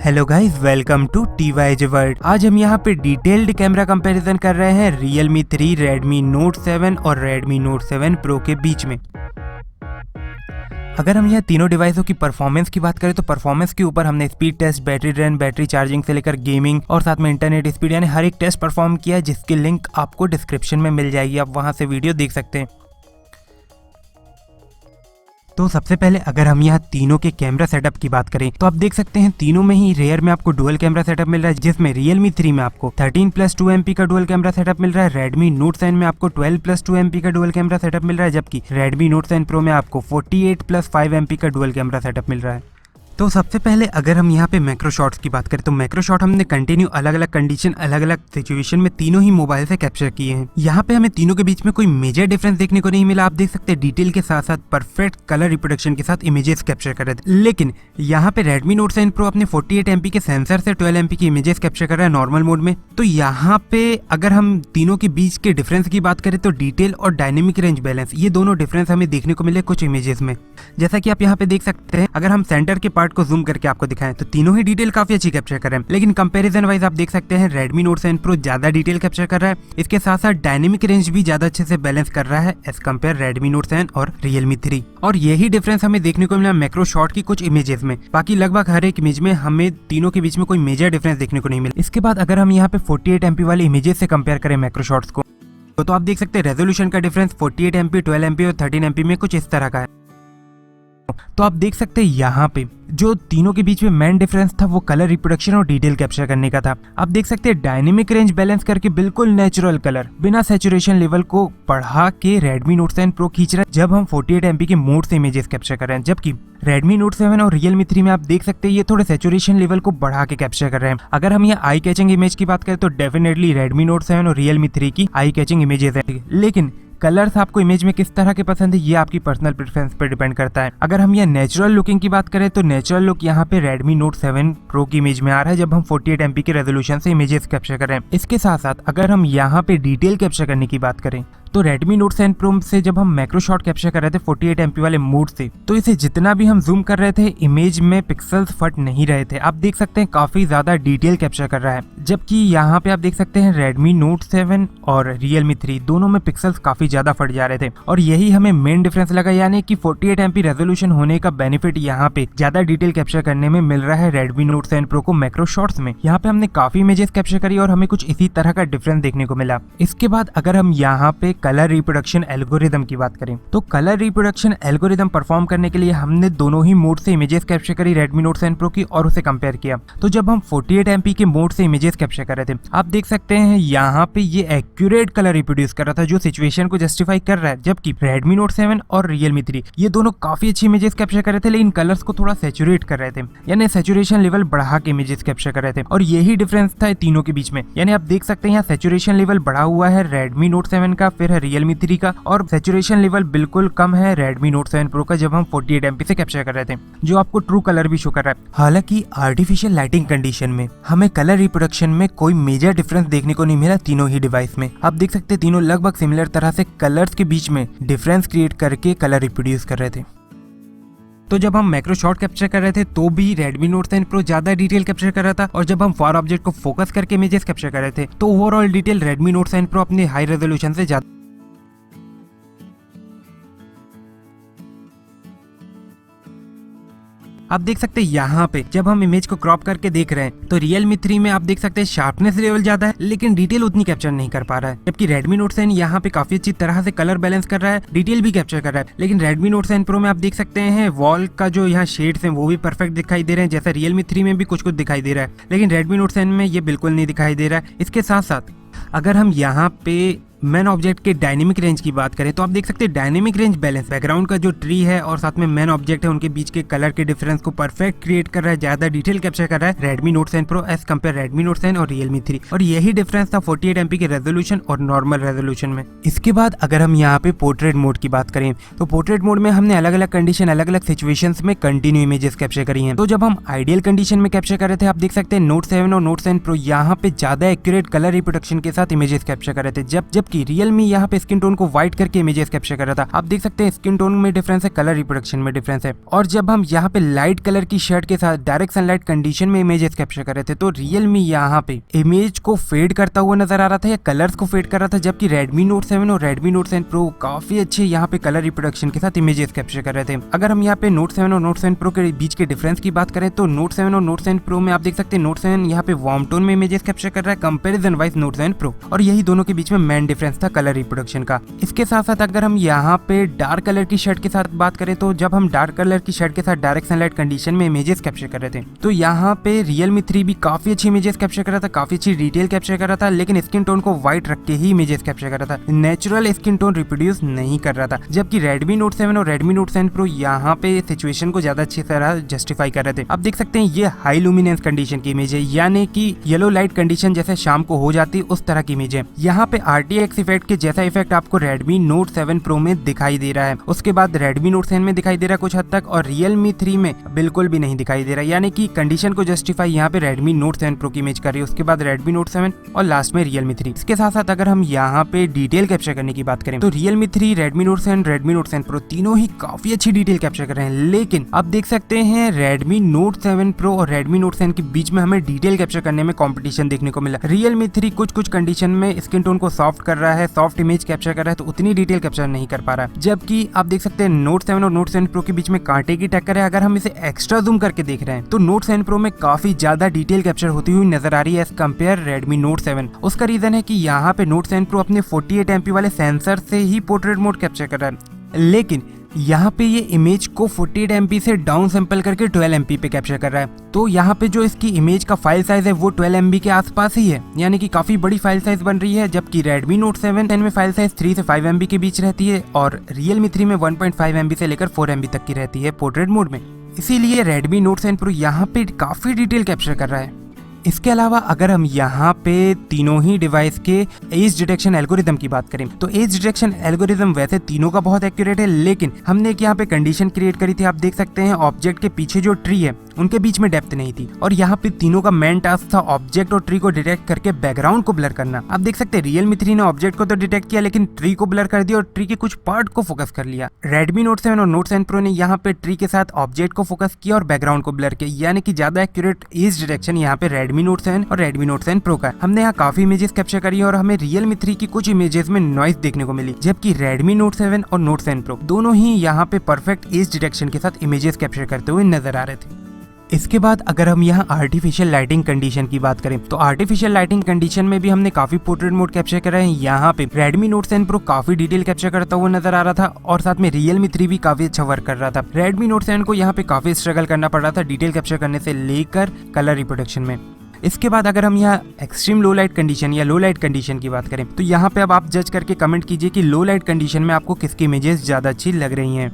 Hello guys, welcome to TYJ world. आज हम यहाँ पे डिटेल्ड कैमरा कंपैरिजन कर रहे हैं Realme 3, Redmi Note 7 और Redmi Note 7 Pro के बीच में। अगर हम यहाँ तीनों डिवाइसों की परफॉर्मेंस की बात करें तो परफॉर्मेंस के ऊपर हमने speed test, battery run, battery charging से लेकर गेमिंग और साथ में इंटरनेट स्पीड यानी हर एक टेस्ट परफॉर्म किया है, जिसकी लिंक आपको डिस्क्रिप्शन में मिल जाएगी। आप वहां से वीडियो देख सकते हैं। तो सबसे पहले अगर हम यहाँ तीनों के कैमरा सेटअप की बात करें तो आप देख सकते हैं तीनों में ही रेयर में आपको डुअल कैमरा सेटअप मिल रहा है, जिसमें Realme 3 में आपको 13+2 MP का डुअल कैमरा सेटअप मिल रहा है। Redmi Note 7 में आपको 12+2 MP का डुअल कैमरा सेटअप मिल रहा है, जबकि Redmi Note 7 Pro में आपको 48+5 MP का डुअल कैमरा सेटअप मिल रहा है। तो सबसे पहले अगर हम यहाँ पे मैक्रो शॉट्स की बात करें तो मैक्रो शॉट हमने कंटिन्यू अलग अलग कंडीशन, अलग अलग सिचुएशन में तीनों ही मोबाइल से कैप्चर किए हैं। यहाँ पे हमें तीनों के बीच में कोई मेजर डिफरेंस देखने को नहीं मिला। आप देख सकते हैं डिटेल के साथ साथ परफेक्ट कलर रिप्रोडक्शन के साथ इमेजेस कैप्चर कर रहे थे। लेकिन यहाँ पे Redmi Note 7 Pro अपने 48 MP के सेंसर से 12 MP की इमेजेस कैप्चर कर रहा है नॉर्मल मोड में। तो यहाँ पे अगर हम तीनों के बीच के डिफरेंस की बात करें तो डिटेल और डायनेमिक रेंज बैलेंस, ये दोनों डिफरेंस हमें देखने को मिले कुछ इमेजेस में। जैसा कि आप यहाँ पे देख सकते हैं, अगर हम सेंटर के पार्ट को जूम करके आपको दिखाएं तो तीनों ही डिटेल काफी अच्छी कैप्चर कर रहे हैं। लेकिन कंपैरिजन वाइज आप देख सकते हैं Redmi Note 7 Pro ज्यादा डिटेल कैप्चर कर रहा है। इसके साथ साथ डायनेमिक रेंज भी ज्यादा अच्छे से बैलेंस कर रहा है एज कम्पेयर Redmi Note 7 और Realme 3। और यही डिफरेंस हमें देखने को मिला मैक्रो शॉट की कुछ इमेजेस में। बाकी लगभग हर एक इमेज में हमें तीनों के बीच में कोई मेजर डिफरेंस देखने को नहीं मिला। इसके बाद अगर हम यहाँ पे 48 MP वाले इमेजेस से कंपेयर करें मैक्रो शॉट्स को तो आप देख सकते हैं रेजोल्यूशन का डिफरेंस 48 MP, 12 MP और 13 MP में कुछ इस तरह का है। तो आप देख सकते हैं यहाँ पे जो तीनों के बीच में मेन डिफरेंस था वो कलर रिप्रोडक्शन और डिटेल कैप्चर करने का था। आप देख सकते हैं डायनेमिक रेंज बैलेंस करके बिल्कुल नेचुरल कलर बिना सैचुरेशन लेवल को बढ़ा के Redmi Note 7 Pro खींच रहा है जब हम 48 MP के मोड से इमेजेस कैप्चर कर रहे हैं, जबकि Redmi Note 7 और Realme 3 में आप देख सकते हैं ये थोड़े सैचुरेशन लेवल को बढ़ा के कैप्चर कर रहे हैं। अगर हम यहाँ आई कैचिंग इमेज की बात करें तो डेफिनेटली Redmi Note 7 और Realme 3 की आई कैचिंग इमेजेस है। लेकिन कलर्स आपको इमेज में किस तरह के पसंद है ये आपकी पर्सनल प्रेफरेंस पर डिपेंड करता है। अगर हम यहाँ नेचुरल लुकिंग की बात करें तो नेचुरल लुक यहाँ पे Redmi Note 7 Pro की इमेज में आ रहा है जब हम 48 MP के रेजोल्यूशन से इमेजेस कैप्चर कर रहे हैं। इसके साथ साथ अगर हम यहाँ पे डिटेल कैप्चर करने की बात करें तो Redmi Note 7 Pro से जब हम मैक्रो शॉट कैप्चर कर रहे थे 48 MP वाले मोड से, तो इसे जितना भी हम जूम कर रहे थे इमेज में पिक्सल्स फट नहीं रहे थे। आप देख सकते हैं काफी ज्यादा डिटेल कैप्चर कर रहा है, जबकि यहाँ पे आप देख सकते हैं Redmi Note 7 और Realme 3 दोनों में पिक्सल्स काफी ज्यादा फट जा रहे थे। और यही हमें मेन डिफरेंस लगा, यानी कि 48 MP रेजोल्यूशन होने का बेनिफिट यहाँ पे ज्यादा डिटेल कैप्चर करने में मिल रहा है Redmi Note 7 Pro को मैक्रो शॉट्स में। यहाँ पे हमने काफी इमेजेस कैप्चर करी और हमें कुछ इसी तरह का डिफरेंस देखने को मिला। इसके बाद अगर हम यहाँ पे कलर रिप्रोडक्शन एल्गोरिदम की बात करें तो कलर रिप्रोडक्शन एल्गोरिदम परफॉर्म करने के लिए हमने दोनों ही मोड से इमेजेस कैप्चर करी Redmi Note 7 Pro की और उसे कंपेयर किया। तो जब हम 48 MP के मोड से इमेजेस कैप्चर कर रहे थे आप देख सकते हैं यहाँ पे ये एक्यूरेट कलर रिप्रोड्यूस कर रहा था जो सिचुएशन को जस्टिफाई कर रहा है, जबकि Redmi Note 7 और Realme 3 ये दोनों काफी अच्छी इमेजेस कैप्चर कर रहे थे लेकिन कलर्स को थोड़ा सैचुरेट कर रहे थे, यानी सैचुरेशन लेवल बढ़ा के इमेजेस कैप्चर कर रहे थे। और यही डिफरेंस था तीनों के बीच में, यानी आप देख सकते हैं यहाँ सैचुरेशन लेवल बढ़ा हुआ है Redmi Note 7 का, फिर है Realme 3 का, और सैचुरेशन लेवल बिल्कुल कम है Redmi Note 7 Pro का जब हम 48 MP से कैप्चर कर रहे थे, जो आपको ट्रू कलर भी शो कर रहा है। हालांकि आर्टिफिशियल लाइटिंग कंडीशन में हमें कलर रिप्रोडक्शन में कोई मेजर डिफरेंस देखने को नहीं मिला तीनों ही डिवाइस में। आप देख सकते हैं तीनों लगभग सिमिलर तरह से कलर्स के बीच में डिफरेंस क्रिएट करके कलर रिप्रोड्यूस कर रहे थे। तो जब हम मैक्रो शॉट कैप्चर कर रहे थे तो भी Redmi Note 7 Pro ज्यादा डिटेल कैप्चर कर रहा था, और जब हम फार ऑब्जेक्ट को फोकस करके इमेजेस कैप्चर कर रहे थे तो overall detail Redmi Note 7 Pro अपने हाई रेजोल्यूशन से ज्यादा। आप देख सकते हैं यहाँ पे जब हम इमेज को क्रॉप करके देख रहे हैं तो Realme 3 में आप देख सकते हैं शार्पनेस लेवल ज्यादा है लेकिन डिटेल उतनी कैप्चर नहीं कर पा रहा है, जबकि Redmi Note 7 यहाँ पे काफी अच्छी तरह से कलर बैलेंस कर रहा है, डिटेल भी कैप्चर कर रहा है। लेकिन Redmi Note 7 Pro में आप देख सकते हैं वॉल का जो यहाँ शेड्स हैं वो भी परफेक्ट दिखाई दे रहे हैं, जैसा Realme 3 में भी कुछ कुछ दिखाई दे रहा है, लेकिन Redmi Note 7 में ये बिल्कुल नहीं दिखाई दे रहा है। इसके साथ साथ अगर हम यहाँ पे मैन ऑब्जेक्ट के डायनेमिक रेंज की बात करें तो आप देख सकते हैं डायनेमिक रेंज बैलेंस बैकग्राउंड का जो ट्री है और साथ में मैन ऑब्जेक्ट है उनके बीच के कलर के डिफरेंस को परफेक्ट क्रिएट कर रहा है, ज्यादा डिटेल कैप्चर कर रहा है Redmi Note 7 Pro as compare Redmi Note 7 और Realme 3। और यही डिफरेंस था 48 MP के रेजोल्यूशन और नॉर्मल रेजोल्यूशन में। इसके बाद अगर हम यहाँ पे पोर्ट्रेट मोड की बात करें तो पोर्ट्रेट मोड में हमने अलग अलग कंडीशन, अलग अलग सिचुएशंस में कंटिन्यू इमेजेस कैप्चर करी हैं। तो जब हम आइडियल कंडीशन में कैप्चर कर रहे थे आप देख सकते हैं Note 7 और Note 7 Pro यहाँ पे ज्यादा एक्यूरेट कलर रिप्रोडक्शन के साथ इमेजेस कैप्चर कर रहे थे, जबकि जबकि Realme यहाँ पे स्किन टोन को व्हाइट करके इमेजेस कैप्चर कर रहा था। आप देख सकते हैं स्किन टोन में डिफरेंस है, कलर रिप्रोडक्शन में डिफरेंस है। और जब हम यहाँ पे लाइट कलर की शर्ट के साथ डायरेक्ट सनलाइट कंडीशन में इमेजेस कैप्चर कर रहे थे तो Realme यहाँ पे इमेज को फेड करता हुआ नजर आ रहा था या कलर्स को फेड कर रहा था, जबकि Redmi Note 7 और Redmi Note 7 Pro काफी अच्छे यहाँ पे कलर रिप्रोडक्शन के साथ इमेजेस कैप्चर कर रहे थे। अगर हम यहाँ पे Note 7 और Note 7 Pro के बीच के डिफरेंस की बात करें तो Note 7 और Note 7 Pro में आप देख सकते हैं Note 7 यहाँ पे वार्म टोन में इमेजेस कैप्चर कर रहा है कंपैरिजन वाइज Note 7 Pro, और यही दोनों के बीच में मेन डिफरेंस था कलर रिप्रोडक्शन का। इसके साथ साथ अगर हम यहाँ पे डार्क कलर की शर्ट के साथ बात करें तो जब हम डार्क कलर की शर्ट के साथ डायरेक्ट सनलाइट कंडीशन में इमेजेस कैप्चर कर रहे थे तो यहाँ पे Realme 3 भी काफी अच्छी इमेजेस कैप्चर कर रहा था, काफी अच्छी डिटेल कैप्चर कर रहा था, लेकिन स्किन टोन को व्हाइट रख के ही इमेजेस कैप्चर कर रहा था, नेचुरल स्किन टोन रिप्रोड्यूस नहीं कर रहा था। जबकि Redmi Note 7 और Redmi Note 7 Pro यहाँ पे सिचुएशन को ज्यादा अच्छी तरह जस्टिफाई कर रहे थे। आप देख सकते हैं ये हाई लुमिनेंस कंडीशन की इमेज है, यानी कि येलो लाइट कंडीशन जैसे शाम को हो जाती है उस तरह की इमेज है। यहाँ पे RTX इफेक्ट के जैसा इफेक्ट आपको Redmi Note 7 Pro में दिखाई दे रहा है, उसके बाद Redmi Note 7 में दिखाई दे रहा है कुछ हद तक, और Realme 3 में बिल्कुल भी नहीं दिखाई दे रहा है, यानी कि कंडीशन को जस्टिफाई यहाँ पे Redmi Note 7 Pro की इमेज कर रही है, उसके बाद Redmi Note 7 और लास्ट में Realme 3। इसके साथ साथ अगर हम यहाँ पे डिटेल कैप्चर करने की बात करें तो Realme 3, Redmi Note 7, Redmi Note 7 Pro तीनों ही काफी अच्छी डिटेल कैप्चर कर रहे हैं, लेकिन आप देख सकते हैं Redmi Note 7 Pro और Redmi Note 7 के बीच में हमें डिटेल कैप्चर करने में कंपटीशन देखने को मिला। Realme 3 कुछ कंडीशन में स्किन टोन को सॉफ्ट कर रहा है, सॉफ्ट इमेज कैप्चर कर रहा है, तो उतनी डिटेल कैप्चर नहीं कर पा रहा है। जबकि आप देख सकते हैं Note 7 और Note 7 Pro के बीच में कांटे की टक्कर है। अगर हम इसे एक्स्ट्रा जूम करके देख रहे हैं तो Note 7 Pro में काफी ज्यादा डिटेल कैप्चर होती हुई नजर आ रही है एज कम्पेयर Redmi Note 7। उसका रीजन है कि यहाँ पे Note 7 Pro अपने 48 MP वाले सेंसर से ही पोर्ट्रेट मोड कैप्चर कर रहा है, लेकिन यहाँ पे ये इमेज को 48 MP से डाउन सैंपल करके 12 MP पे कैप्चर कर रहा है। तो यहाँ पे जो इसकी इमेज का फाइल साइज है वो 12 MB के आसपास ही है, यानी कि काफी बड़ी फाइल साइज बन रही है। जबकि Redmi Note 7 में फाइल साइज 3 से 5 MB के बीच रहती है और Realme 3 में 1.5 MB से लेकर 4 MB तक की रहती है पोर्ट्रेट मोड में। इसीलिए Redmi Note 7 Pro यहाँ पे काफी डिटेल कैप्चर कर रहा है। इसके अलावा अगर हम यहाँ पे तीनों ही डिवाइस के एज डिटेक्शन एल्गोरिदम की बात करें तो एज डिटेक्शन एल्गोरिदम वैसे तीनों का बहुत एक्यूरेट है, लेकिन हमने एक यहाँ पे कंडीशन क्रिएट करी थी। आप देख सकते हैं ऑब्जेक्ट के पीछे जो ट्री है उनके बीच में डेप्थ नहीं थी, और यहाँ पे तीनों का मेन टास्क था ऑब्जेक्ट और ट्री को डिटेक्ट करके बैकग्राउंड को ब्लर करना। आप देख सकते हैं Realme 3 ने ऑब्जेक्ट को तो डिटेक्ट किया लेकिन ट्री को ब्लर कर दिया और ट्री के कुछ पार्ट को फोकस कर लिया। Redmi Note 7 और Note 7 Pro ने यहाँ पे ट्री के साथ ऑब्जेक्ट को फोकस किया और बैकग्राउंड को ब्लर किया, यानी कि ज्यादा एक्यूरेट एज डिटेक्शन यहाँ पे Redmi Note 7 और Redmi Note 7 Pro का। हमने यहाँ काफी इमेजेस कैप्चर करी और हमें Realme 3 की कुछ इमेजेस में नॉइस देखने को मिली, जबकि Redmi Note 7 और Note 7 Pro दोनों ही यहाँ पे परफेक्ट एज डिटेक्शन के साथ इमेजेस कैप्चर करते हुए नजर आ रहे थे। इसके बाद अगर हम यहाँ आर्टिफिशियल लाइटिंग कंडीशन की बात करें तो आर्टिफिशियल लाइटिंग कंडीशन में भी हमने काफी पोर्ट्रेट मोड कैप्चर करा है। यहाँ पे Redmi Note 7 Pro काफी डिटेल कैप्चर करता हुआ नजर आ रहा था और साथ में Realme 3 भी काफी अच्छा वर्क कर रहा था। Redmi Note 7 को यहाँ पे काफी स्ट्रगल करना पड़ रहा था डिटेल कैप्चर करने से लेकर कलर रिप्रोडक्शन में। इसके बाद अगर हम यहाँ एक्सट्रीम लो लाइट कंडीशन या लो लाइट कंडीशन की बात करें तो यहाँ पे अब आप जज करके कमेंट कीजिए कि लो लाइट कंडीशन में आपको किसकी इमेजेस ज्यादा अच्छी लग रही हैं।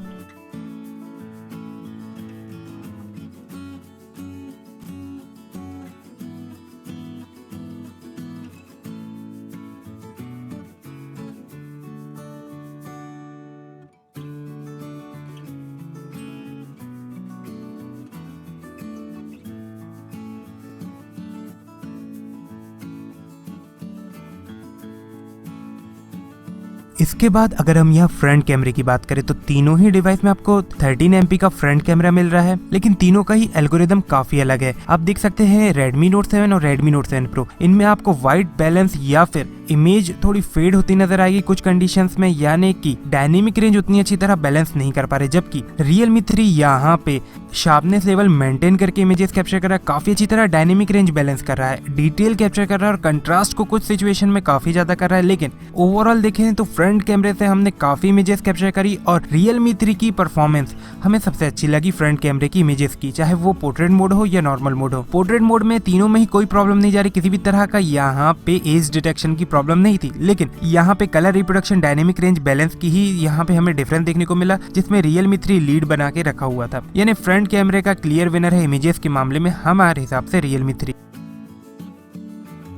इसके बाद अगर हम यहाँ फ्रंट कैमरे की बात करें तो तीनों ही डिवाइस में आपको 13 MP का फ्रंट कैमरा मिल रहा है, लेकिन तीनों का ही एल्गोरिदम काफी अलग है। आप देख सकते हैं Redmi Note 7 और Redmi Note 7 Pro, इनमें आपको वाइट बैलेंस या फिर इमेज थोड़ी फेड होती नजर आएगी कुछ कंडीशंस में, यानी कि डायनेमिक रेंज उतनी अच्छी तरह बैलेंस नहीं कर पा रहे। जबकि Realme 3 यहाँ पे शार्पनेस लेवल मेंटेन करके इमेजेस कैप्चर कर रहा है, काफी अच्छी तरह डायनेमिक रेंज बैलेंस कर रहा है, डिटेल कैप्चर कर रहा है और कंट्रास्ट को कुछ सिचुएशन में काफी ज्यादा कर रहा है। लेकिन ओवरऑल देखें तो फ्रंट कैमरे से हमने काफी इमेजेस कैप्चर करी और Realme 3 की परफॉर्मेंस हमें सबसे अच्छी लगी फ्रंट कैमरे की इमेजेस की, चाहे वो पोर्ट्रेट मोड हो या नॉर्मल मोड हो। पोर्ट्रेट मोड में तीनों में ही कोई प्रॉब्लम नहीं जा रही किसी भी तरह का, यहाँ पे एज डिटेक्शन की प्रॉब्लम नहीं थी, लेकिन यहाँ पे colour reproduction dynamic range balance की ही यहाँ पे हमें डिफरेंस देखने को मिला, जिसमें Realme 3 लीड बना के रखा हुआ था। यानी फ्रंट कैमरे का क्लियर विनर है इमेजेस के मामले में हमारे हिसाब से Realme 3।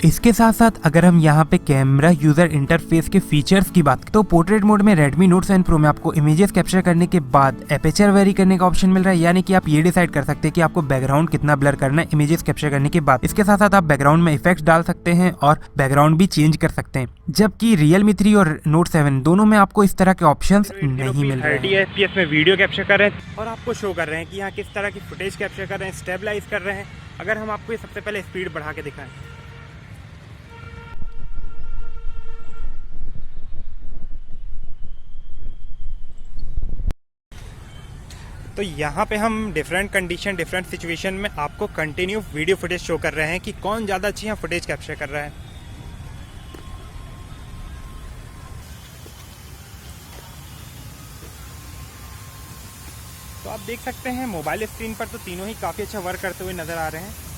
इसके साथ साथ अगर हम यहाँ पे कैमरा यूजर इंटरफेस के फीचर्स की बात करें तो पोर्ट्रेट मोड में Redmi Note 7 Pro में आपको इमेजेस कैप्चर करने के बाद एपेचर वेरी करने का ऑप्शन मिल रहा है, यानी कि आप ये डिसाइड कर सकते हैं कि आपको बैकग्राउंड कितना ब्लर करना है इमेजेस कैप्चर करने के बाद। इसके साथ साथ आप बैकग्राउंड में इफेक्ट्स डाल सकते हैं और बैकग्राउंड भी चेंज कर सकते हैं, जबकि Realme 3 और Note 7 दोनों में आपको इस तरह के ऑप्शंस नहीं मिल रहे हैं। 30 FPS में वीडियो कैप्चर कर रहे हैं और आपको शो कर रहे हैं कि यहाँ किस तरह की फुटेज कैप्चर कर रहे हैं, स्टेबलाइज कर रहे हैं। अगर हम आपको ये सबसे पहले स्पीड बढ़ा के दिखाएं तो यहाँ पे हम डिफरेंट कंडीशन डिफरेंट सिचुएशन में आपको कंटिन्यू वीडियो फुटेज शो कर रहे हैं कि कौन ज़्यादा अच्छी यहाँ फुटेज कैप्चर कर रहा है। तो आप देख सकते हैं मोबाइल स्क्रीन पर तो तीनों ही काफ़ी अच्छा वर्क करते हुए नज़र आ रहे हैं।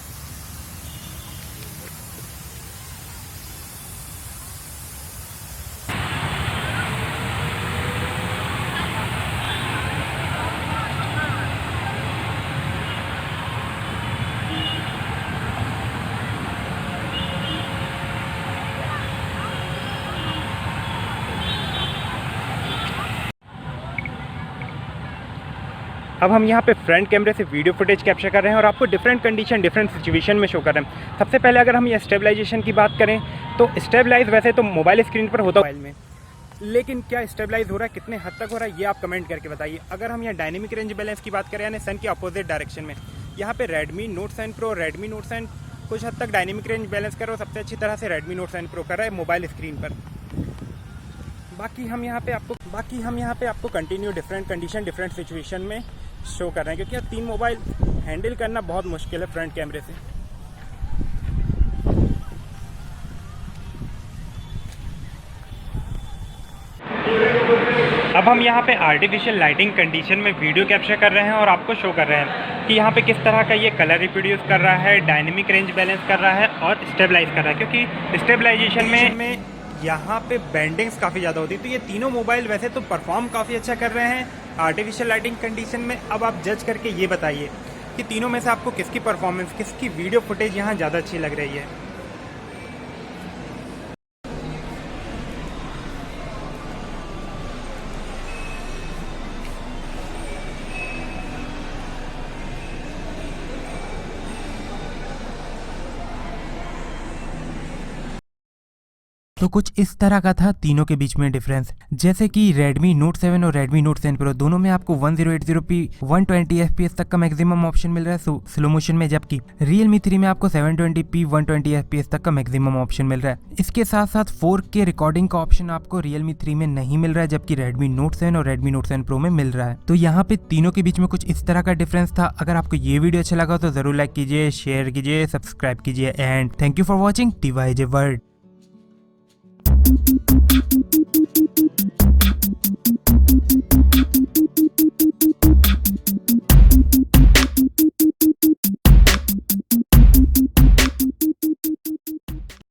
अब हम यहाँ पे फ्रंट कैमरे से वीडियो फुटेज कैप्चर कर रहे हैं और आपको डिफरेंट कंडीशन डिफरेंट सिचुएशन में शो कर रहे हैं। सबसे पहले अगर हम ये स्टेबलाइजेशन की बात करें तो स्टेबलाइज वैसे तो मोबाइल स्क्रीन पर होता है मोबाइल में, लेकिन क्या स्टेबलाइज हो रहा है, कितने हद तक हो रहा है, ये आप कमेंट करके बताइए। अगर हम यहाँ डायनेमिक रेंज बैलेंस की बात करें यानी सन के अपोजिट डायरेक्शन में, यहाँ पे Redmi Note 7 Pro और Redmi Note 7 कुछ हद तक डायनेमिक रेंज बैलेंस कर रहा है, सबसे अच्छी तरह से Redmi Note 7 Pro कर रहा है मोबाइल स्क्रीन पर। बाकी हम यहाँ पे आपको continue different condition different situation में शो कर रहे हैं, क्योंकि अब 3 मोबाइल हैंडल करना बहुत मुश्किल है फ्रंट कैमरे से। अब हम यहाँ पे आर्टिफिशियल लाइटिंग कंडीशन में वीडियो कैप्चर कर रहे हैं और आपको शो कर रहे हैं कि यहाँ पे किस तरह का ये कलर रिप्रोड्यूस कर रहा है, डायनेमिक रेंज बैलेंस कर रहा है और स्टेबलाइज कर रहा है, क्योंकि स्टेबलाइजेशन में यहाँ पे बेंडिंग्स काफ़ी ज़्यादा होती है। तो ये तीनों मोबाइल वैसे तो परफॉर्म काफ़ी अच्छा कर रहे हैं आर्टिफिशियल लाइटिंग कंडीशन में। अब आप जज करके ये बताइए कि तीनों में से आपको किसकी परफॉर्मेंस, किसकी वीडियो फुटेज यहाँ ज़्यादा अच्छी लग रही है। तो कुछ इस तरह का था तीनों के बीच में डिफरेंस, जैसे कि Redmi Note 7 और Redmi Note 7 Pro दोनों में आपको 1080p 120 fps तक का मैक्सिमम ऑप्शन मिल रहा है स्लो मोशन में, जबकि Realme 3 में आपको 720p 120 fps तक का मैक्सिमम ऑप्शन मिल रहा है। इसके साथ साथ 4K रिकॉर्डिंग का ऑप्शन आपको Realme 3 में नहीं मिल रहा है, जबकि Redmi Note 7 और Redmi Note 7 Pro में मिल रहा है। तो यहाँ पे तीनों के बीच में कुछ इस तरह का डिफरेंस था। अगर आपको ये वीडियो अच्छा लगा तो जरूर लाइक कीजिए, शेयर कीजिए, सब्सक्राइब कीजिए and thank you for watching TYJ world.